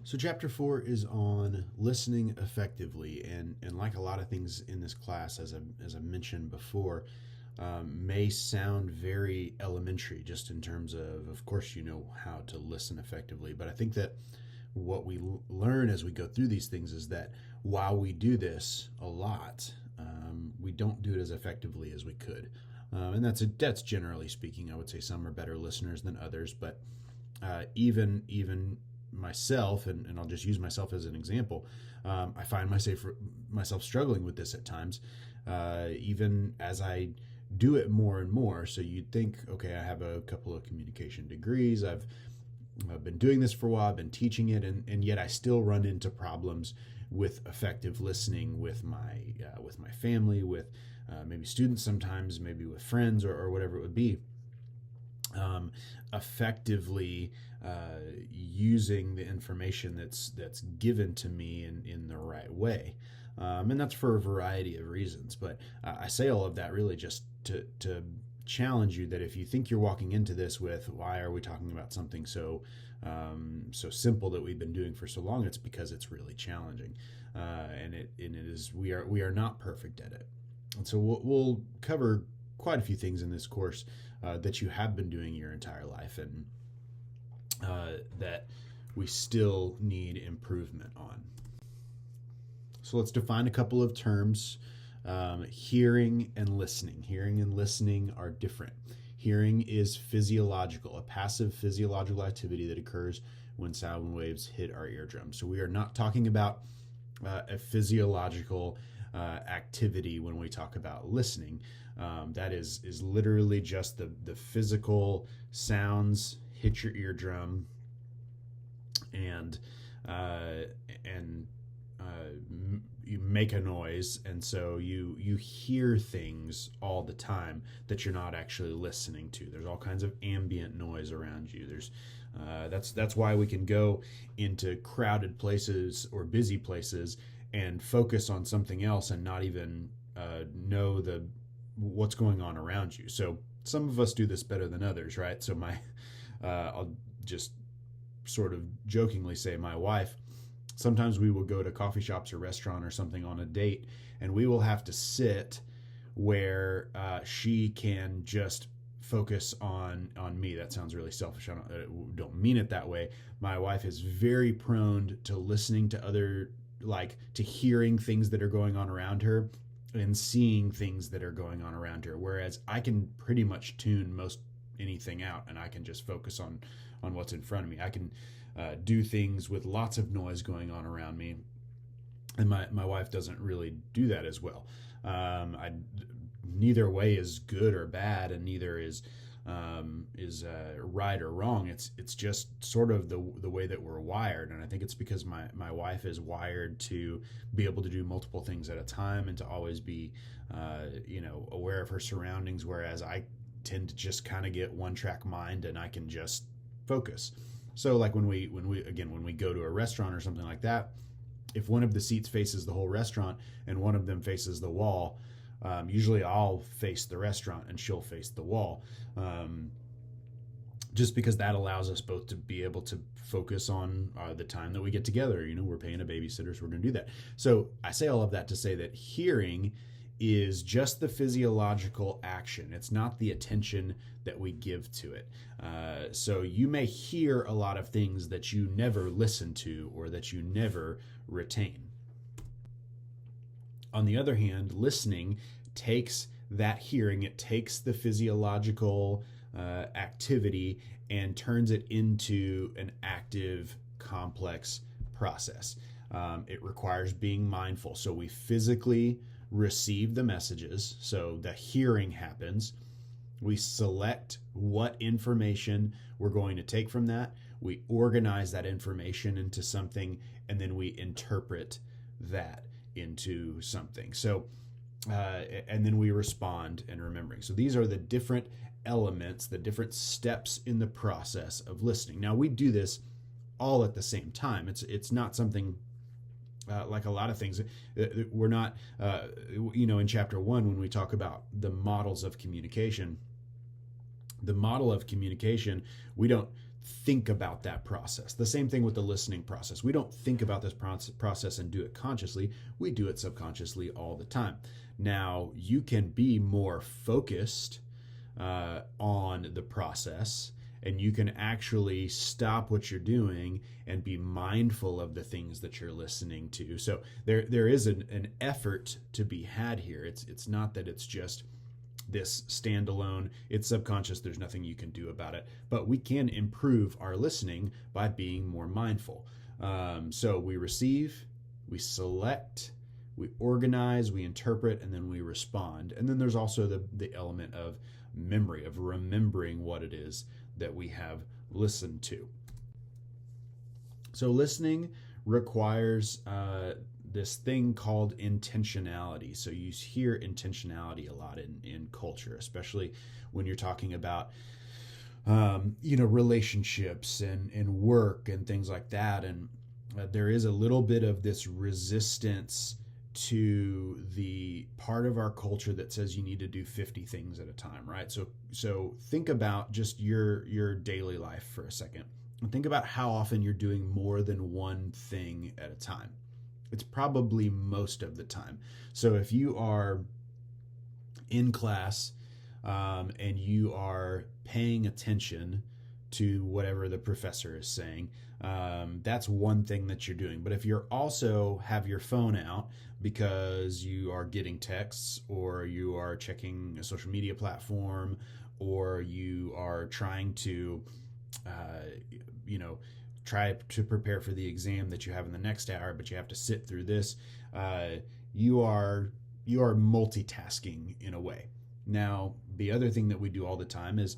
So chapter 4 is on listening effectively, and like a lot of things in this class, as I mentioned before, may sound very elementary, just in terms of course, you know how to listen effectively. But I think that what we learn as we go through these things is that while we do this a lot, we don't do it as effectively as we could. And that's generally speaking. I would say some are better listeners than others, but even myself, and I'll just use myself as an example, I find myself struggling with this at times, even as I do it more and more. So you'd think, okay, I have a couple of communication degrees, I've been doing this for a while, I've been teaching it, and yet I still run into problems with effective listening with my family, with maybe students sometimes, maybe with friends or whatever it would be. Effectively using the information that's given to me in the right way, and that's for a variety of reasons. But I say all of that really just to challenge you that if you think you're walking into this with why are we talking about something so simple that we've been doing for so long, it's because it's really challenging, and it is we are not perfect at it. And so we'll cover quite a few things in this course that you have been doing your entire life, and that we still need improvement on. So let's define a couple of terms. Hearing and listening. Hearing and listening are different. Hearing is physiological, a passive physiological activity that occurs when sound waves hit our eardrum. So we are not talking about a physiological activity when we talk about listening. That is literally just the physical sounds hit your eardrum and you make a noise, and so you hear things all the time that you're not actually listening to. There's all kinds of ambient noise around you. There's that's why we can go into crowded places or busy places and focus on something else and not even know what's going on around you. So some of us do this better than others, right? So I'll just sort of jokingly say my wife, sometimes we will go to coffee shops or restaurant or something on a date, and we will have to sit where she can just focus on me. That sounds really selfish. I don't mean it that way. My wife is very prone to listening to to hearing things that are going on around her and seeing things that are going on around her. Whereas I can pretty much tune most anything out, and I can just focus on what's in front of me. I can do things with lots of noise going on around me, and my wife doesn't really do that as well. Neither way is good or bad, and neither is right or wrong. It's just sort of the way that we're wired, and I think it's because my wife is wired to be able to do multiple things at a time and to always be aware of her surroundings, whereas I tend to just kind of get one track mind and I can just focus. So like when we go to a restaurant or something like that, if one of the seats faces the whole restaurant and one of them faces the wall, usually I'll face the restaurant and she'll face the wall, just because that allows us both to be able to focus on the time that we get together. We're paying a babysitter, so we're going to do that. So I say all of that to say that hearing is just the physiological action. It's not the attention that we give to it. So you may hear a lot of things that you never listen to or that you never retain. On the other hand, listening takes that hearing, it takes the physiological activity and turns it into an active, complex process. It requires being mindful. So we physically receive the messages, so the hearing happens. We select what information we're going to take from that. We organize that information into something, and then we interpret that into something. So, and then we respond and remembering. So these are the different elements, the different steps in the process of listening. Now we do this all at the same time. It's not something like a lot of things. We're not, in chapter 1, when we talk about the models of communication, the model of communication, we don't think about that process. The same thing with the listening process. We don't think about this process and do it consciously. We do it subconsciously all the time. Now, you can be more focused on the process, and you can actually stop what you're doing and be mindful of the things that you're listening to. So there is an effort to be had here. It's not that it's just this standalone, it's subconscious, there's nothing you can do about it. But we can improve our listening by being more mindful. So we receive, we select, we organize, we interpret, and then we respond. And then there's also the element of memory, of remembering what it is that we have listened to. So listening requires this thing called intentionality. So you hear intentionality a lot in culture, especially when you're talking about relationships and work and things like that. And there is a little bit of this resistance to the part of our culture that says you need to do 50 things at a time, right? So think about just your daily life for a second, and think about how often you're doing more than one thing at a time. It's probably most of the time. So if you are in class and you are paying attention to whatever the professor is saying, that's one thing that you're doing. But if you're also have your phone out because you are getting texts, or you are checking a social media platform, or you are trying to try to prepare for the exam that you have in the next hour, but you have to sit through this, you are multitasking in a way. Now, the other thing that we do all the time is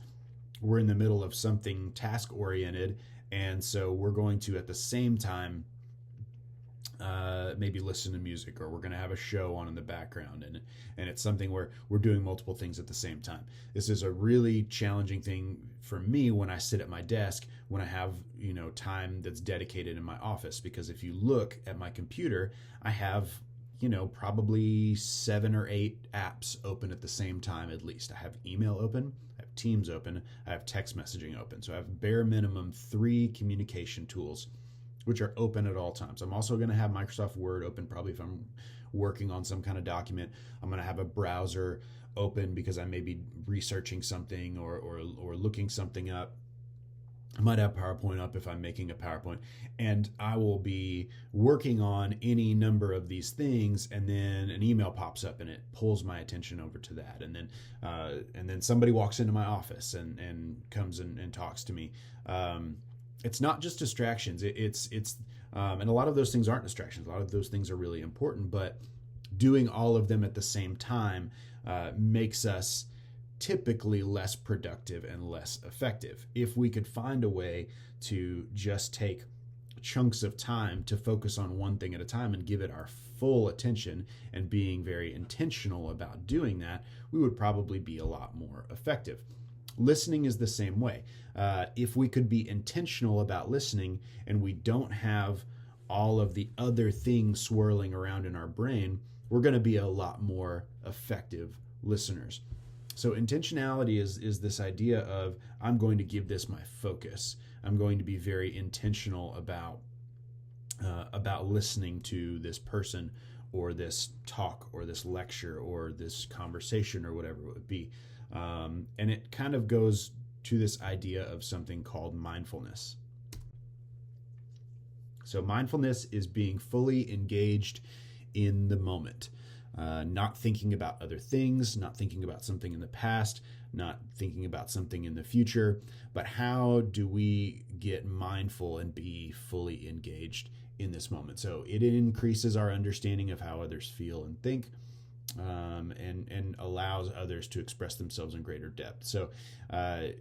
we're in the middle of something task oriented, and so we're going to at the same time maybe listen to music, or we're going to have a show on in the background, and it's something where we're doing multiple things at the same time. This is a really challenging thing for me when I sit at my desk, when I have time that's dedicated in my office, because if you look at my computer, I have probably 7 or 8 apps open at the same time. At least I have email open, I have Teams open, I have text messaging open. So I have bare minimum 3 communication tools which are open at all times. I'm also going to have Microsoft Word open, probably if I'm working on some kind of document. I'm going to have a browser open because I may be researching something or looking something up. I might have PowerPoint up if I'm making a PowerPoint, and I will be working on any number of these things, and then an email pops up and it pulls my attention over to that, and then somebody walks into my office and comes and talks to me. It's not just distractions. It's and a lot of those things aren't distractions. A lot of those things are really important, but doing all of them at the same time makes us typically less productive and less effective. If we could find a way to just take chunks of time to focus on one thing at a time and give it our full attention, and being very intentional about doing that, we would probably be a lot more effective. Listening is the same way. If we could be intentional about listening and we don't have all of the other things swirling around in our brain, we're going to be a lot more effective listeners. So intentionality is this idea of, I'm going to give this my focus. I'm going to be very intentional about listening to this person, or this talk, or this lecture, or this conversation, or whatever it would be. And it kind of goes to this idea of something called mindfulness. So mindfulness is being fully engaged in the moment, not thinking about other things, not thinking about something in the past, not thinking about something in the future, but how do we get mindful and be fully engaged in this moment? So it increases our understanding of how others feel and think, and allows others to express themselves in greater depth. So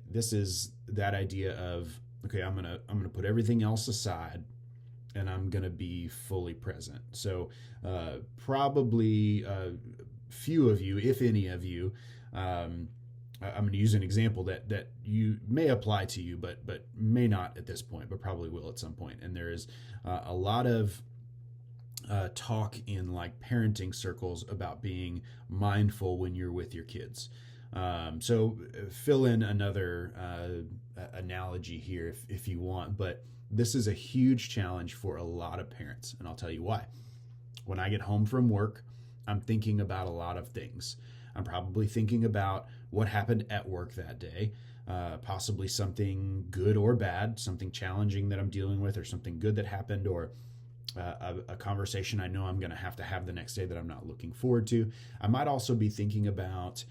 this is that idea of, okay, I'm gonna put everything else aside, and I'm gonna be fully present. So probably few of you, if any of you, I'm going to use an example that you may apply to you, but may not at this point, but probably will at some point. And there is a lot of talk in like parenting circles about being mindful when you're with your kids. So fill in another analogy here if you want, but this is a huge challenge for a lot of parents, and I'll tell you why. When I get home from work, I'm thinking about a lot of things. I'm probably thinking about what happened at work that day, possibly something good or bad, something challenging that I'm dealing with, or something good that happened, or a conversation I know I'm going to have the next day that I'm not looking forward to. I might also be thinking about,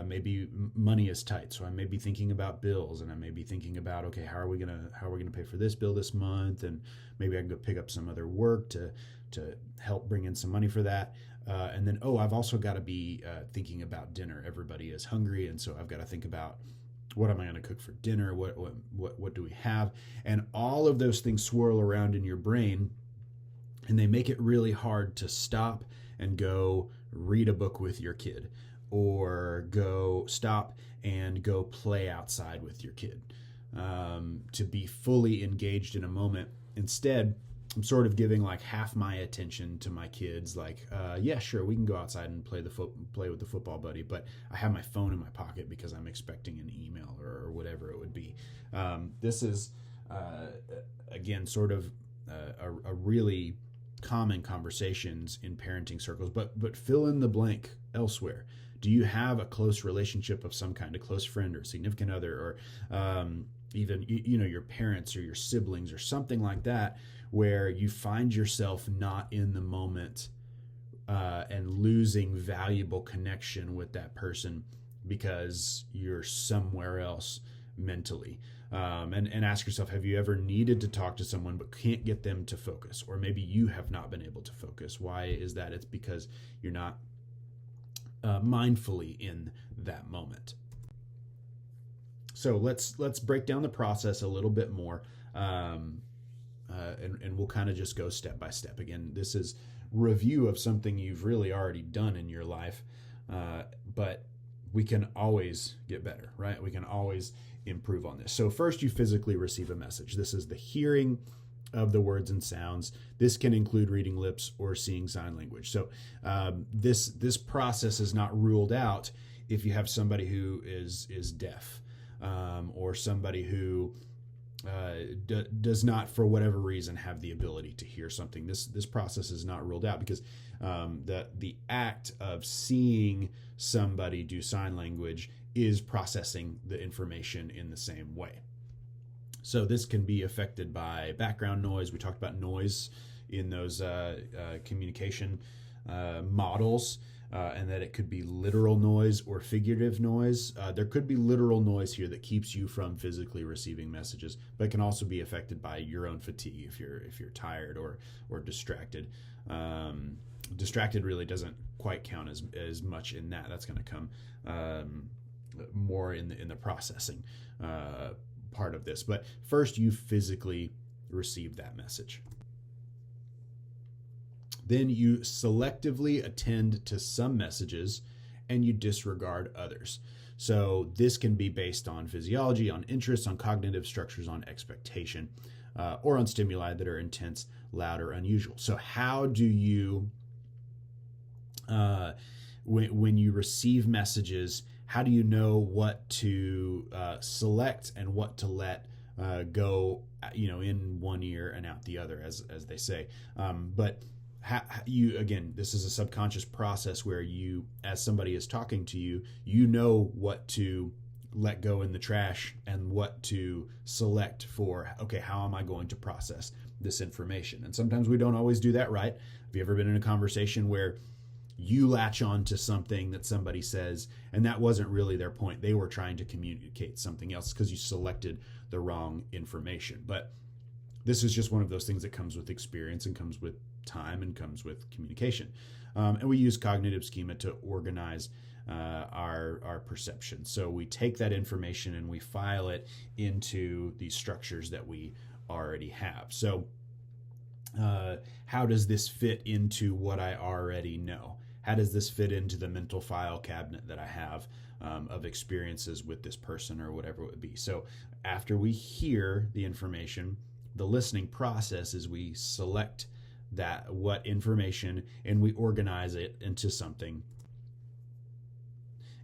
maybe money is tight, so I may be thinking about bills, and I may be thinking about, okay, how are we gonna pay for this bill this month, and maybe I can go pick up some other work to help bring in some money for that. And then, I've also got to be thinking about dinner. Everybody is hungry, and so I've got to think about, what am I going to cook for dinner? What do we have? And all of those things swirl around in your brain, and they make it really hard to stop and go read a book with your kid, or stop and go play outside with your kid, to be fully engaged in a moment. Instead, I'm sort of giving like half my attention to my kids, like, yeah, sure, we can go outside and play with the football buddy, but I have my phone in my pocket because I'm expecting an email or whatever it would be. This is, again, sort of a really common conversations in parenting circles, but fill in the blank elsewhere. Do you have a close relationship of some kind, a close friend or significant other, or even your parents or your siblings or something like that, where you find yourself not in the moment and losing valuable connection with that person because you're somewhere else mentally? And ask yourself, have you ever needed to talk to someone but can't get them to focus? Or maybe you have not been able to focus. Why is that? It's because you're not mindfully in that moment. So let's break down the process a little bit more, and we'll kind of just go step by step. Again, this is review of something you've really already done in your life, but we can always get better, right? We can always improve on this. So first, you physically receive a message. This is the hearing of the words and sounds. This can include reading lips or seeing sign language. So this process is not ruled out if you have somebody who is deaf, or somebody who does not, for whatever reason, have the ability to hear something. This process is not ruled out, because the act of seeing somebody do sign language is processing the information in the same way. So this can be affected by background noise. We talked about noise in those communication models, and that it could be literal noise or figurative noise. There could be literal noise here that keeps you from physically receiving messages, but it can also be affected by your own fatigue if you're tired or distracted. Distracted really doesn't quite count as much in that. That's going to come more in the processing part of this. But first, you physically receive that message. Then you selectively attend to some messages and you disregard others. So this can be based on physiology, on interests, on cognitive structures, on expectation, or on stimuli that are intense, loud, or unusual. So how do you, when you receive messages, how do you know what to select and what to let go, in one ear and out the other, as they say? But this is a subconscious process where you, as somebody is talking to you, you know what to let go in the trash and what to select for, okay, how am I going to process this information? And sometimes we don't always do that right. Have you ever been in a conversation where you latch on to something that somebody says, and that wasn't really their point? They were trying to communicate something else because you selected the wrong information. But this is just one of those things that comes with experience and comes with time and comes with communication. And we use cognitive schema to organize our perception. So we take that information and we file it into these structures that we already have. So how does this fit into what I already know? How does this fit into the mental file cabinet that I have of experiences with this person or whatever it would be? So after we hear the information, the listening process is we select what information and we organize it into something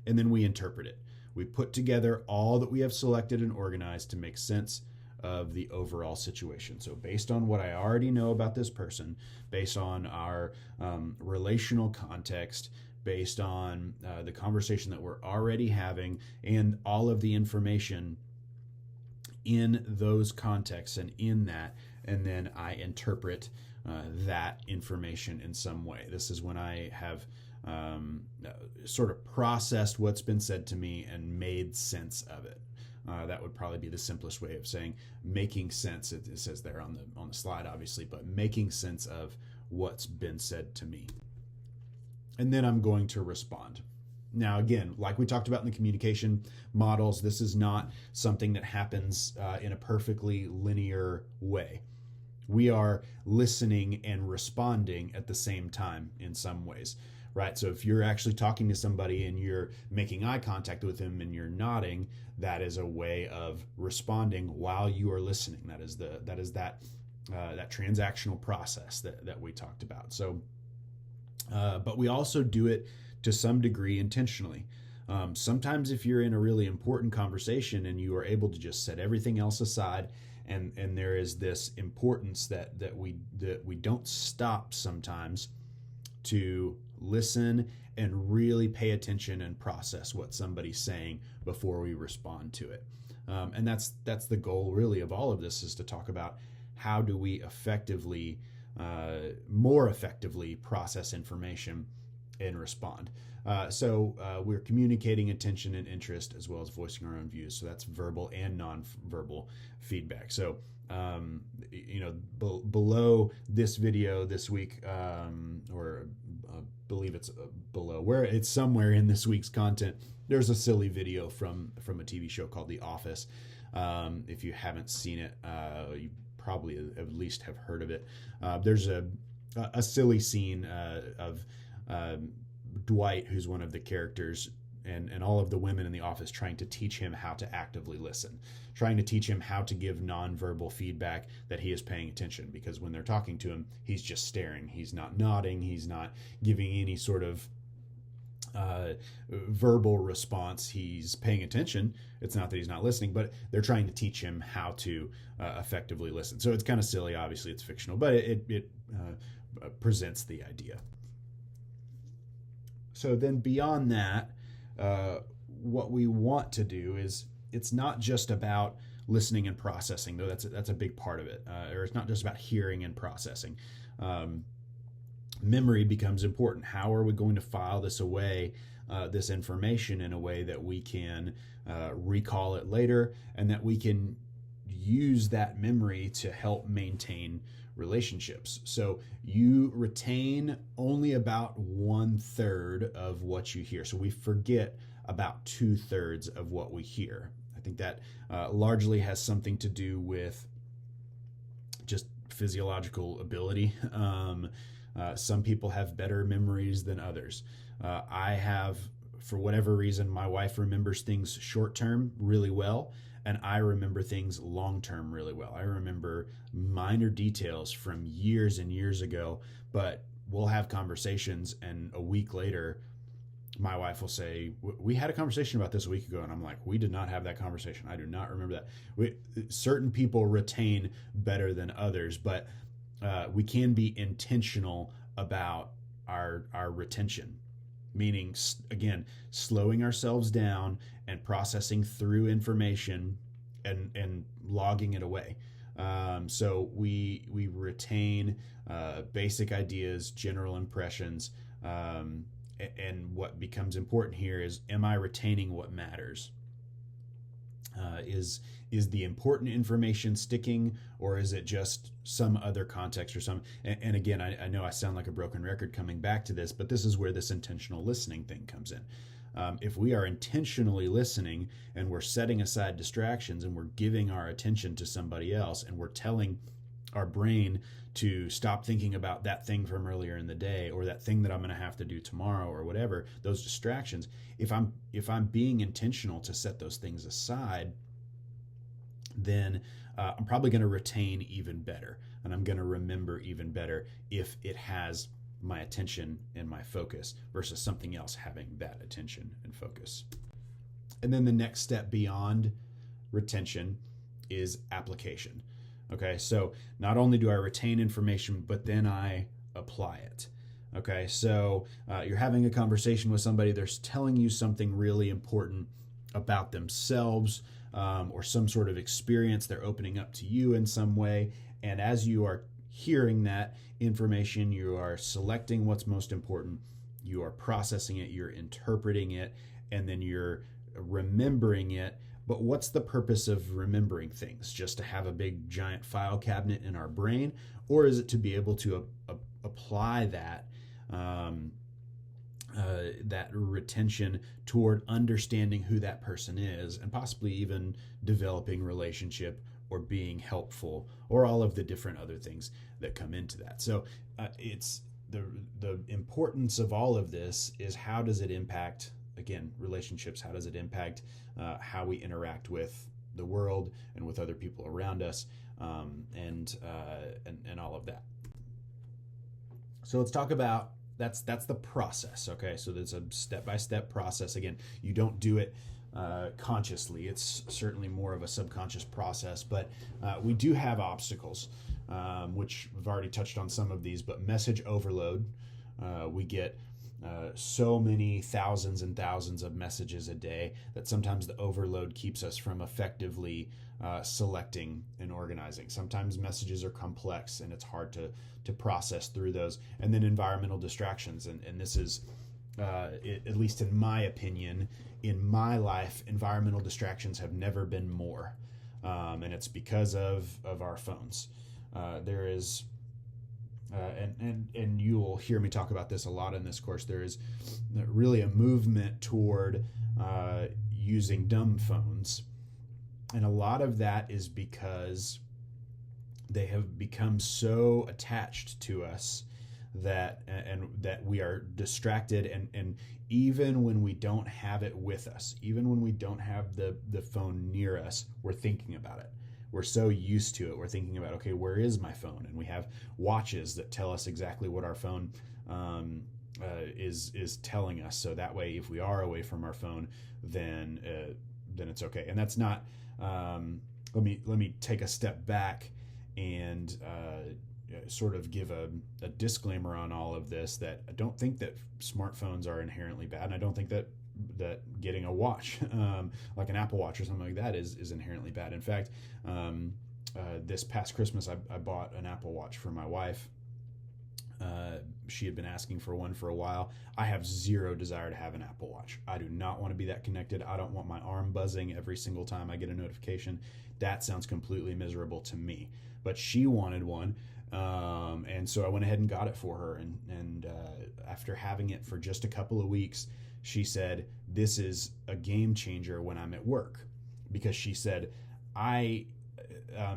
and then we interpret it. We put together all that we have selected and organized to make sense of the overall situation. So based on what I already know about this person, based on our relational context, based on the conversation that we're already having, and all of the information in those contexts and in that, and then I interpret that information in some way. This is when I have sort of processed what's been said to me and made sense of it. That would probably be the simplest way of saying making sense. It says there on the slide, obviously, but making sense of what's been said to me. And then I'm going to respond. Now, again, like we talked about in the communication models, this is not something that happens in a perfectly linear way. We are listening and responding at the same time in some ways, right? So if you're actually talking to somebody and you're making eye contact with them and you're nodding, that is a way of responding while you are listening. That is that transactional process that we talked about. So, but we also do it to some degree intentionally. Sometimes if you're in a really important conversation and you are able to just set everything else aside, and there is this importance that we don't stop sometimes to listen and really pay attention and process what somebody's saying before we respond to it. And that's the goal really of all of this, is to talk about how do we effectively, more effectively process information and respond. So we're communicating attention and interest as well as voicing our own views. So that's verbal and non-verbal feedback. So, below this video this week, or believe it's below, where it's somewhere in this week's content, there's a silly video from a TV show called The Office. If you haven't seen it, you probably at least have heard of it. There's a silly scene of Dwight, who's one of the characters, and all of the women in the office trying to teach him how to actively listen, trying to teach him how to give nonverbal feedback that he is paying attention, because when they're talking to him, he's just staring. He's not nodding. He's not giving any sort of verbal response. He's paying attention. It's not that he's not listening, but they're trying to teach him how to effectively listen. So it's kind of silly. Obviously, it's fictional, but it presents the idea. So then beyond that, what we want to do is, it's not just about listening and processing, though that's a big part of it, or it's not just about hearing and processing. Memory becomes important. How are we going to file this away, this information, in a way that we can recall it later, and that we can use that memory to help maintain relationships? So you retain only about 1/3 of what you hear. So we forget about 2/3 of what we hear. I think that largely has something to do with just physiological ability. Some people have better memories than others. I have, for whatever reason, my wife remembers things short term really well, and I remember things long-term really well. I remember minor details from years and years ago, but we'll have conversations, and a week later, my wife will say, we had a conversation about this a week ago, and I'm like, we did not have that conversation. I do not remember that. Certain people retain better than others, but we can be intentional about our retention. Meaning, again, slowing ourselves down and processing through information and logging it away. So we retain basic ideas, general impressions, and what becomes important here is, am I retaining what matters? Is the important information sticking, or is it just some other context or some? And again, I know I sound like a broken record coming back to this, but this is where this intentional listening thing comes in. If we are intentionally listening and we're setting aside distractions and we're giving our attention to somebody else, and we're telling our brain to stop thinking about that thing from earlier in the day, or that thing that I'm going to have to do tomorrow, or whatever, those distractions, if I'm being intentional to set those things aside, then I'm probably going to retain even better, and I'm going to remember even better if it has my attention and my focus versus something else having that attention and focus. And then the next step beyond retention is application. Okay, so not only do I retain information, but then I apply it. Okay, so you're having a conversation with somebody, they're telling you something really important about themselves, or some sort of experience, they're opening up to you in some way. And as you are hearing that information, you are selecting what's most important, you are processing it, you're interpreting it, and then you're remembering it. But what's the purpose of remembering things? Just to have a big giant file cabinet in our brain? Or is it to be able to apply that that retention toward understanding who that person is, and possibly even developing relationship or being helpful, or all of the different other things that come into that? So it's the importance of all of this is, how does it impact, again, relationships? How does it impact how we interact with the world and with other people around us, and all of that? So let's talk about that's the process. Okay, so there's a step-by-step process. Again, you don't do it consciously. It's certainly more of a subconscious process, but we do have obstacles, which we've already touched on some of these. But message overload, we get so many thousands and thousands of messages a day that sometimes the overload keeps us from effectively selecting and organizing. Sometimes messages are complex and it's hard to process through those. And then environmental distractions, and this is at least in my opinion, in my life, environmental distractions have never been more, and it's because of our phones. There is and you will hear me talk about this a lot in this course. There is really a movement toward using dumb phones, and a lot of that is because they have become so attached to us that we are distracted, and even when we don't have it with us, even when we don't have the phone near us, we're thinking about it. We're so used to it. We're thinking about, okay, where is my phone? And we have watches that tell us exactly what our phone is telling us. So that way, if we are away from our phone, then it's okay. And that's not. Let me take a step back and sort of give a disclaimer on all of this, that I don't think that smartphones are inherently bad, and I don't think that getting a watch, like an Apple Watch or something like that, is inherently bad. In fact, this past Christmas, I bought an Apple Watch for my wife. She had been asking for one for a while. I have zero desire to have an Apple Watch. I do not want to be that connected. I don't want my arm buzzing every single time I get a notification. That sounds completely miserable to me. But she wanted one, and so I went ahead and got it for her. And after having it for just a couple of weeks, she said, this is a game changer when I'm at work. Because she said,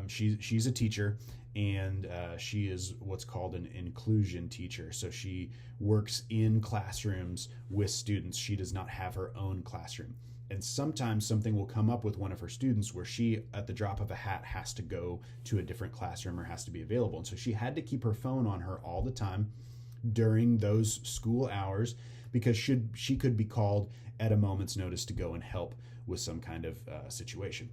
she's a teacher, and she is what's called an inclusion teacher. So she works in classrooms with students. She does not have her own classroom. And sometimes something will come up with one of her students where she, at the drop of a hat, has to go to a different classroom or has to be available. And so she had to keep her phone on her all the time during those school hours, because she could be called at a moment's notice to go and help with some kind of situation.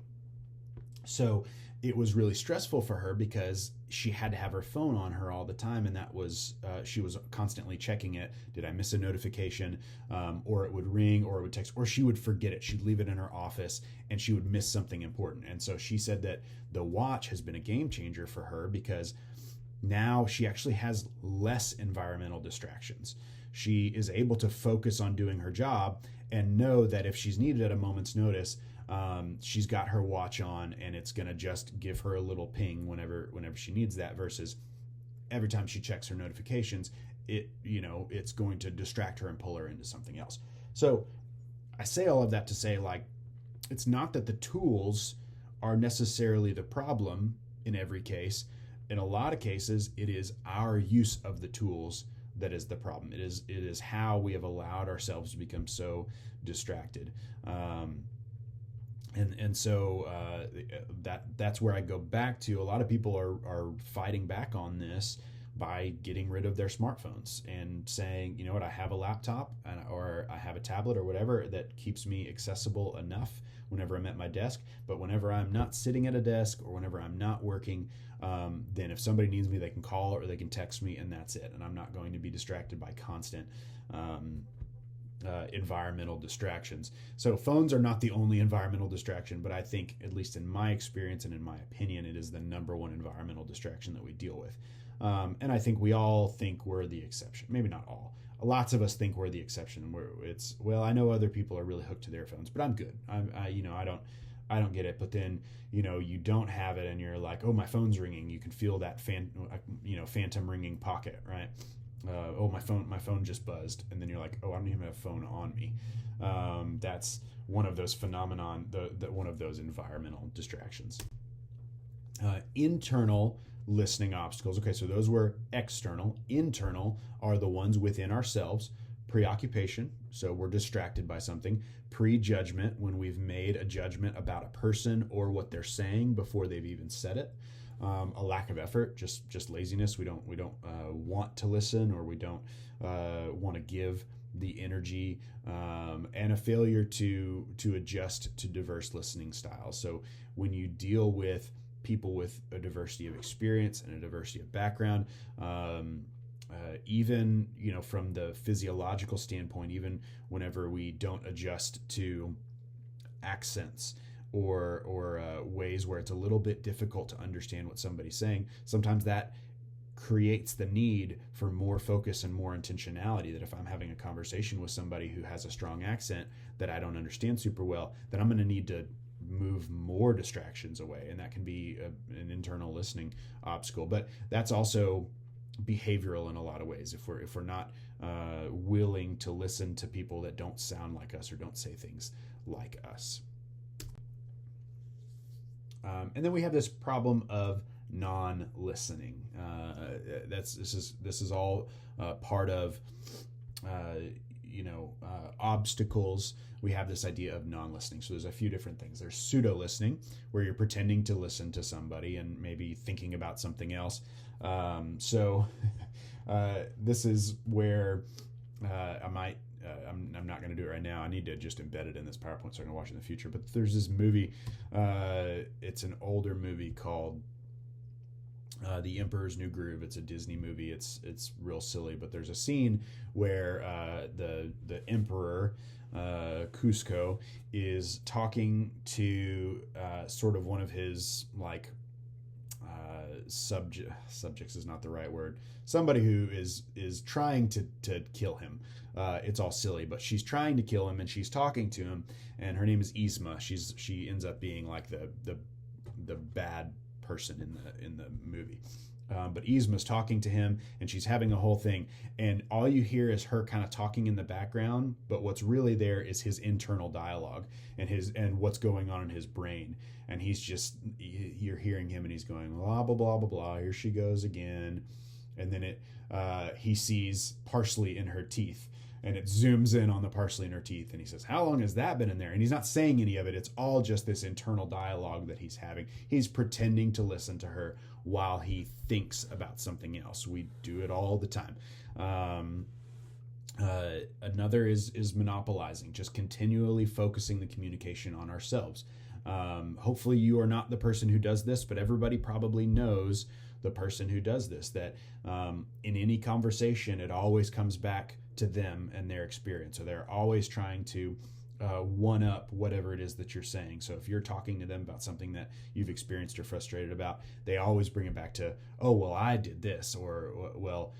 So it was really stressful for her because she had to have her phone on her all the time, and that was she was constantly checking it. Did I miss a notification? Or it would ring, or it would text, or she would forget it. She'd leave it in her office and she would miss something important. And so she said that the watch has been a game changer for her, because now she actually has less environmental distractions. She is able to focus on doing her job and know that if she's needed at a moment's notice, she's got her watch on, and it's going to just give her a little ping whenever she needs that, versus every time she checks her notifications, it's going to distract her and pull her into something else. So I say all of that to say, like, it's not that the tools are necessarily the problem in every case. In a lot of cases, it is our use of the tools that is the problem. It is how we have allowed ourselves to become so distracted. So that's where I go back to. A lot of people are fighting back on this by getting rid of their smartphones and saying, you know what, I have a laptop or I have a tablet or whatever that keeps me accessible enough whenever I'm at my desk. But whenever I'm not sitting at a desk or whenever I'm not working, then if somebody needs me, they can call or they can text me, and that's it. And I'm not going to be distracted by constant environmental distractions. So phones are not the only environmental distraction, but I think, at least in my experience and in my opinion, it is the number one environmental distraction that we deal with. And I think we all think we're the exception. Maybe not all. Lots of us think we're the exception. Well, I know other people are really hooked to their phones, but I'm good. I don't get it. But then, you don't have it, and you're like, oh, my phone's ringing. You can feel that phantom ringing pocket, right? Oh, my phone just buzzed, and then you're like, oh, I don't even have a phone on me. That's one of those one of those environmental distractions. Internal listening obstacles. Okay, so those were external. Internal are the ones within ourselves. Preoccupation, so we're distracted by something. Prejudgment, when we've made a judgment about a person or what they're saying before they've even said it. A lack of effort, just laziness. We don't want to listen, or we don't want to give the energy, and a failure to adjust to diverse listening styles. So when you deal with people with a diversity of experience and a diversity of background, even from the physiological standpoint, even whenever we don't adjust to accents or ways where it's a little bit difficult to understand what somebody's saying, sometimes that creates the need for more focus and more intentionality. That if I'm having a conversation with somebody who has a strong accent that I don't understand super well, then I'm going to need to move more distractions away, and that can be an internal listening obstacle. But that's also behavioral in a lot of ways. If we're not willing to listen to people that don't sound like us or don't say things like us. And then we have this problem of non-listening. This is all part of obstacles. We have this idea of non-listening. So there's a few different things. There's pseudo-listening, where you're pretending to listen to somebody and maybe thinking about something else. This is where I'm not going to do it right now. I need to just embed it in this PowerPoint so I can watch it in the future. But there's this movie. It's an older movie called The Emperor's New Groove. It's a Disney movie. It's real silly, but there's a scene where the Emperor Cusco is talking to sort of one of his subjects is not the right word. Somebody who is trying to kill him. It's all silly, but she's trying to kill him, and she's talking to him, and her name is Yzma. She ends up being like the bad person in the movie. But Yzma's talking to him, and she's having a whole thing, and all you hear is her kind of talking in the background, but what's really there is his internal dialogue and what's going on in his brain. And you're hearing him, and he's going blah blah blah blah blah. Here she goes again, and then he sees parsley in her teeth, and it zooms in on the parsley in her teeth, and he says, "How long has that been in there?" And he's not saying any of it. It's all just this internal dialogue that he's having. He's pretending to listen to her while he thinks about something else. We do it all the time. Another is monopolizing, just continually focusing the communication on ourselves. Hopefully you are not the person who does this, but everybody probably knows the person who does this, that in any conversation, it always comes back to them and their experience. So they're always trying to one up whatever it is that you're saying. So if you're talking to them about something that you've experienced or frustrated about, they always bring it back to, oh, well, I did this, or, well,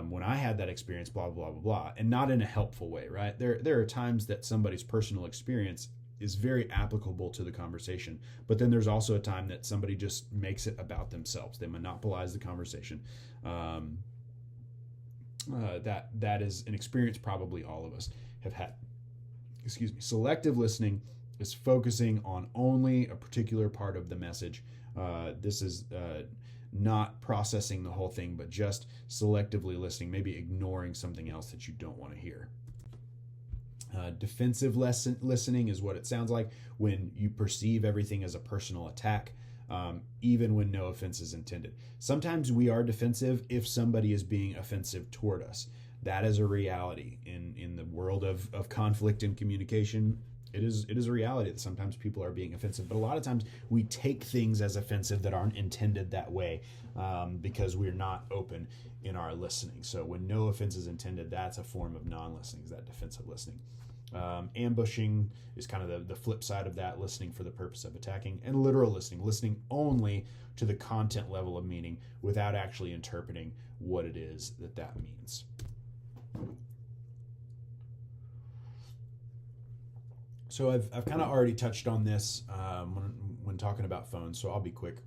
when I had that experience, blah, blah, blah, blah, and not in a helpful way, right? There are times that somebody's personal experience is very applicable to the conversation, but then there's also a time that somebody just makes it about themselves. They monopolize the conversation. That is an experience probably all of us have had. Excuse me. Selective listening is focusing on only a particular part of the message. This is not processing the whole thing, but just selectively listening, maybe ignoring something else that you don't want to hear. Defensive listening is what it sounds like when you perceive everything as a personal attack. even when no offense is intended. Sometimes we are defensive if somebody is being offensive toward us. That is a reality in the world of conflict and communication. It is a reality that sometimes people are being offensive, but a lot of times we take things as offensive that aren't intended that way, because we're not open in our listening. So when no offense is intended, that's a form of non-listening, is that defensive listening. Ambushing is kind of the flip side of that, listening for the purpose of attacking, and literal listening only to the content level of meaning without actually interpreting what it is that means. So I've kind of already touched on this when talking about phones, so I'll be quick.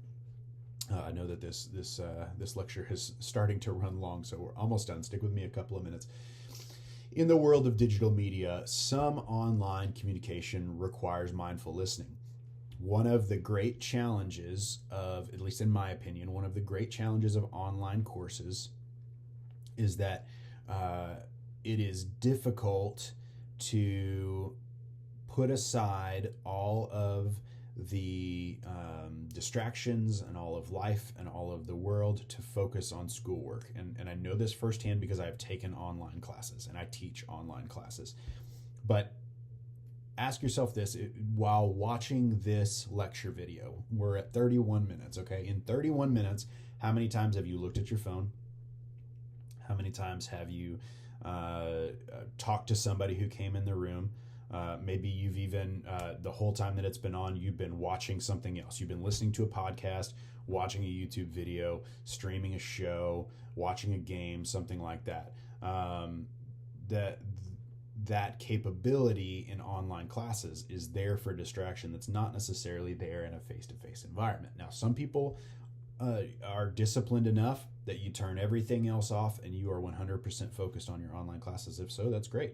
I know that this lecture is starting to run long, so we're almost done. Stick with me a couple of minutes. In the world of digital media, some online communication requires mindful listening. One of the great challenges of, at least in my opinion, one of the great challenges of online courses is that it is difficult to put aside all of the distractions and all of life and all of the world to focus on schoolwork. And I know this firsthand because I have taken online classes and I teach online classes. But ask yourself this while watching this lecture video. We're at 31 minutes, okay? In 31 minutes, how many times have you looked at your phone? How many times have you talked to somebody who came in the room? Maybe you've even, the whole time that it's been on, you've been watching something else. You've been listening to a podcast, watching a YouTube video, streaming a show, watching a game, something like that. That capability in online classes is there for distraction that's not necessarily there in a face-to-face environment. Now, some people are disciplined enough that you turn everything else off and you are 100% focused on your online classes. If so, that's great.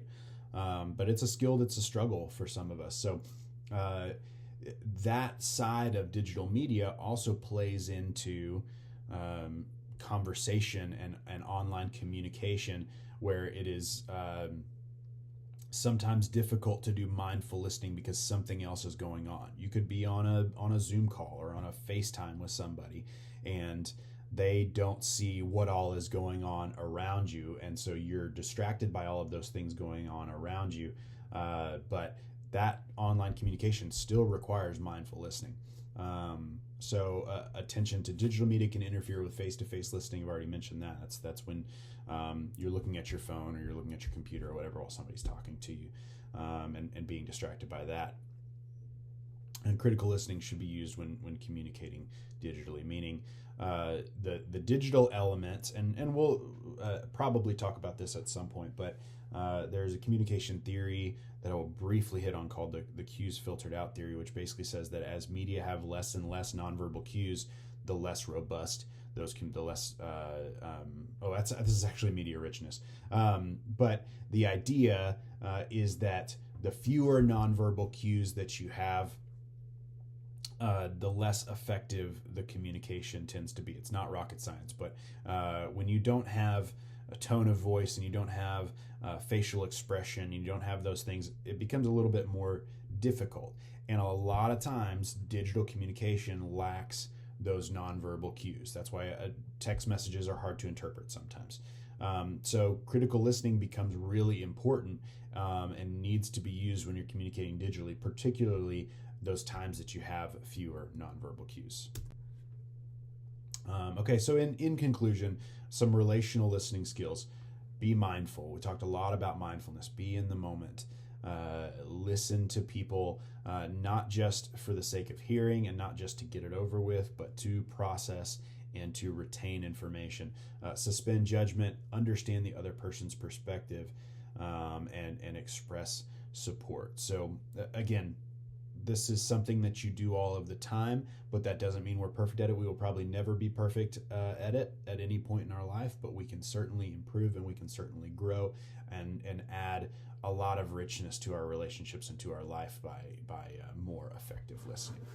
But it's a skill that's a struggle for some of us. So that side of digital media also plays into conversation and online communication, where it is sometimes difficult to do mindful listening because something else is going on. You could be on a Zoom call or on a FaceTime with somebody, and they don't see what all is going on around you, and so you're distracted by all of those things going on around you. But that online communication still requires mindful listening. So attention to digital media can interfere with face-to-face listening. I've already mentioned that. That's when you're looking at your phone or you're looking at your computer or whatever while somebody's talking to you, and being distracted by that. And critical listening should be used when communicating digitally, meaning the digital element, and we'll probably talk about this at some point, but there's a communication theory that I will briefly hit on called the cues filtered out theory, which basically says that as media have less and less nonverbal cues, the less robust those can, the less, this is actually media richness. But the idea is that the fewer nonverbal cues that you have, the less effective the communication tends to be. It's not rocket science, but when you don't have a tone of voice and you don't have facial expression, you don't have those things, it becomes a little bit more difficult. And a lot of times, digital communication lacks those nonverbal cues. That's why text messages are hard to interpret sometimes. So critical listening becomes really important and needs to be used when you're communicating digitally, particularly those times that you have fewer nonverbal cues. Okay, so in conclusion, some relational listening skills. Be mindful. We talked a lot about mindfulness. Be in the moment. Listen to people, not just for the sake of hearing and not just to get it over with, but to process and to retain information. Suspend judgment, understand the other person's perspective, and express support. So again, this is something that you do all of the time, but that doesn't mean we're perfect at it. We will probably never be perfect at it at any point in our life, but we can certainly improve and we can certainly grow and add a lot of richness to our relationships and to our life by more effective listening.